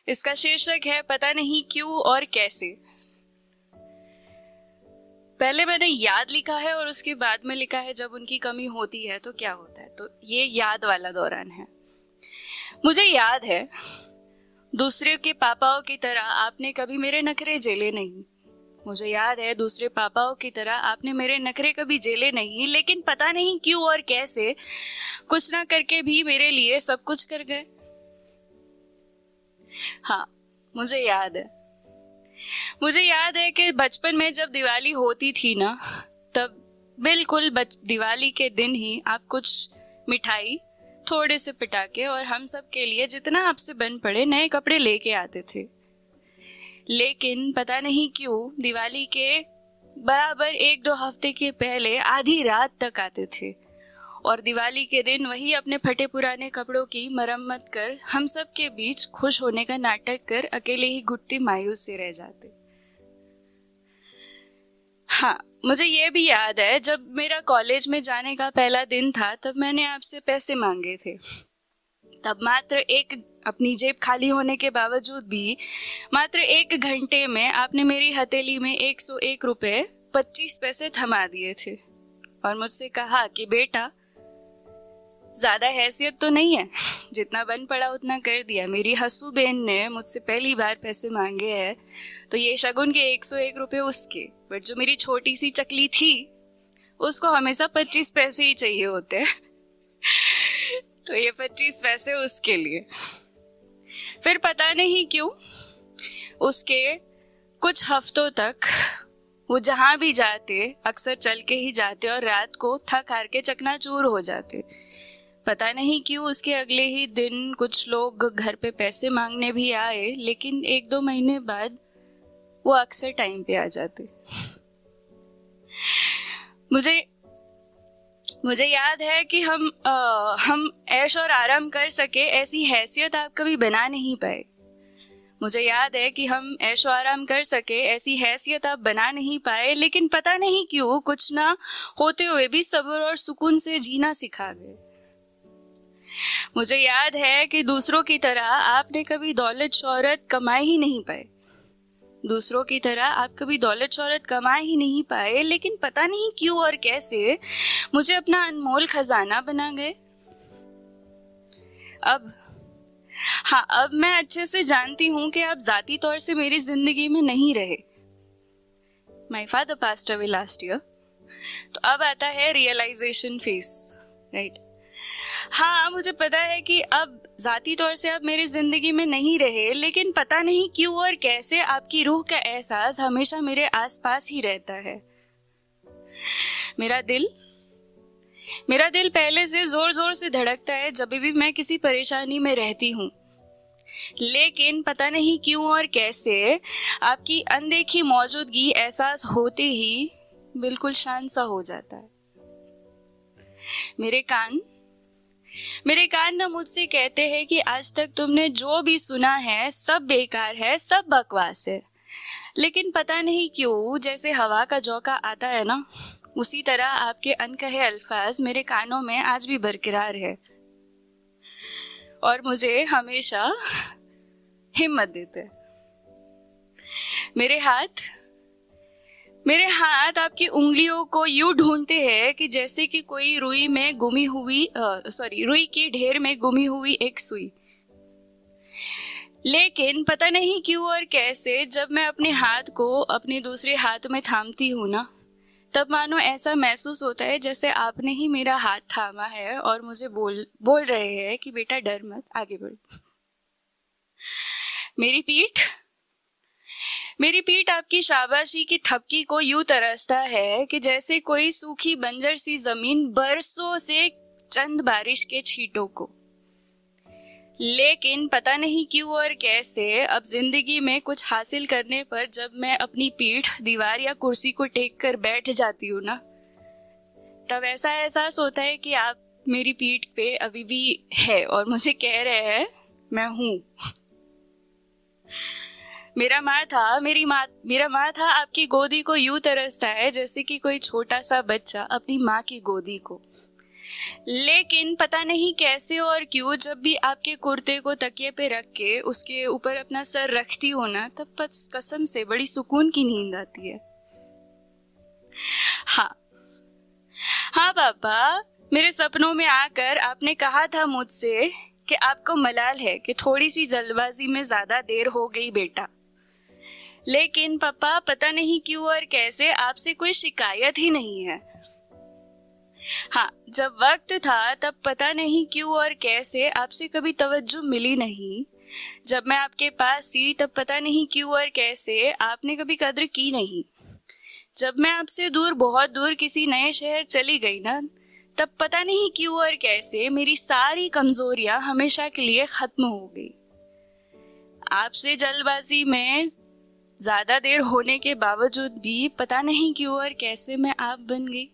इसका शीर्षक है पता नहीं क्यों और कैसे। पहले मैंने याद लिखा है और उसके बाद में लिखा है जब उनकी कमी होती है तो क्या होता है। तो ये याद वाला दौरान है। मुझे याद है दूसरे के पापाओं की तरह आपने कभी मेरे नखरे झेले नहीं। मुझे याद है दूसरे पापाओं की तरह आपने मेरे नखरे कभी झेले नहीं, लेकिन पता नहीं क्यों और कैसे कुछ ना करके भी मेरे लिए सब कुछ कर गए। हाँ, मुझे याद है कि बचपन में जब दिवाली होती थी ना, तब बिल्कुल दिवाली के दिन ही आप कुछ मिठाई, थोड़े से पटाखे और हम सब के लिए जितना आपसे बन पड़े नए कपड़े लेके आते थे। लेकिन पता नहीं क्यों दिवाली के बराबर 1-2 हफ्ते के पहले आधी रात तक आते थे और दिवाली के दिन वही अपने फटे पुराने कपड़ों की मरम्मत कर हम सब के बीच खुश होने का नाटक कर अकेले ही घुटते मायूस से रह जाते। हाँ, मुझे ये भी याद है जब मेरा कॉलेज में जाने का पहला दिन था तब मैंने आपसे पैसे मांगे थे। तब अपनी जेब खाली होने के बावजूद भी मात्र 1 घंटे में आपने मेरी हथेली में 101 रुपए 25 पैसे थमा दिए थे और मुझसे कहा कि बेटा ज्यादा हैसियत तो नहीं है, जितना बन पड़ा उतना कर दिया। मेरी हसू बहन ने मुझसे पहली बार पैसे मांगे हैं तो ये शगुन के 101 रुपए उसके, बट जो मेरी छोटी सी चकली थी उसको हमेशा 25 पैसे ही चाहिए होते तो ये 25 पैसे उसके लिए। फिर पता नहीं क्यों उसके कुछ हफ्तों तक वो जहां भी जाते अक्सर चल के ही जाते और रात को थक हार के चकनाचूर हो जाते। पता नहीं क्यों उसके अगले ही दिन कुछ लोग घर पे पैसे मांगने भी आए, लेकिन 1-2 महीने बाद वो अक्सर टाइम पे आ जाते। मुझे याद है कि हम ऐश और आराम कर सके ऐसी हैसियत आप कभी बना नहीं पाए। मुझे याद है कि हम ऐशो आराम कर सके ऐसी हैसियत आप बना नहीं पाए, लेकिन पता नहीं क्यों कुछ ना होते हुए भी सब्र और सुकून से जीना सिखा गए। मुझे याद है कि दूसरों की तरह आपने कभी दौलत शोहरत कमाए ही नहीं पाए। दूसरों की तरह आप कभी दौलत शोहरत कमाए ही नहीं पाए, लेकिन पता नहीं क्यों और कैसे मुझे अपना अनमोल खजाना बना गए। अब मैं अच्छे से जानती हूँ कि आप जाती तौर से मेरी जिंदगी में नहीं रहे। My father passed away last year. तो अब आता है रियलाइजेशन फेस, राइट। हाँ, मुझे पता है कि अब जाती तौर से आप मेरी जिंदगी में नहीं रहे, लेकिन पता नहीं क्यों और कैसे आपकी रूह का एहसास हमेशा मेरे आसपास ही रहता है। मेरा दिल पहले से जोर जोर से धड़कता है जब भी मैं किसी परेशानी में रहती हूँ, लेकिन पता नहीं क्यों और कैसे आपकी अनदेखी मौजूदगी एहसास होते ही बिल्कुल शांत सा हो जाता है। मेरे कान ना मुझसे कहते हैं कि आज तक तुमने जो भी सुना है सब बेकार है, सब बकवास है। लेकिन पता नहीं क्यों जैसे हवा का झोंका आता है ना, उसी तरह आपके अनकहे अल्फाज मेरे कानों में आज भी बरकरार है और मुझे हमेशा हिम्मत देते हैं। मेरे हाथ आपकी उंगलियों को यूं ढूंढते हैं कि जैसे कि कोई रुई के ढेर में गुमी हुई एक सुई। लेकिन पता नहीं क्यों और कैसे जब मैं अपने हाथ को अपने दूसरे हाथ में थामती हूँ ना, तब मानो ऐसा महसूस होता है जैसे आपने ही मेरा हाथ थामा है और मुझे बोल रहे हैं कि बेटा डर मत, आगे बढ़। मेरी पीठ आपकी शाबाशी की थपकी को यूं तरसता है कि जैसे कोई सूखी बंजर सी जमीन बरसों से चंद बारिश के छींटों को। लेकिन पता नहीं क्यों और कैसे अब जिंदगी में कुछ हासिल करने पर जब मैं अपनी पीठ दीवार या कुर्सी को टेक कर बैठ जाती हूँ ना, तब ऐसा एहसास होता है कि आप मेरी पीठ पे अभी भी है और मुझे कह रहे हैं मैं हूं। मेरा माथा आपकी गोदी को यूं तरसता है जैसे कि कोई छोटा सा बच्चा अपनी माँ की गोदी को। लेकिन पता नहीं कैसे और क्यों जब भी आपके कुर्ते को तकिए पे रख के उसके ऊपर अपना सर रखती हो ना, तब बस कसम से बड़ी सुकून की नींद आती है। हाँ हाँ पापा, मेरे सपनों में आकर आपने कहा था मुझसे कि आपको मलाल है कि थोड़ी सी जल्दबाजी में ज्यादा देर हो गई बेटा। लेकिन पापा पता नहीं क्यों और कैसे आपसे कोई शिकायत ही नहीं है। हाँ, जब वक्त था तब पता नहीं क्यों और कैसे आपसे कभी तवज्जो मिली नहीं। जब मैं आपके पास थी तब पता नहीं क्यों और कैसे आपने कभी कद्र की नहीं। जब मैं आपसे दूर, बहुत दूर किसी नए शहर चली गई ना, तब पता नहीं क्यों और कैसे मेरी सारी कमजोरियां हमेशा के लिए खत्म हो गई। आपसे जल्दबाजी में ज्यादा देर होने के बावजूद भी पता नहीं क्यों और कैसे मैं आप बन गई।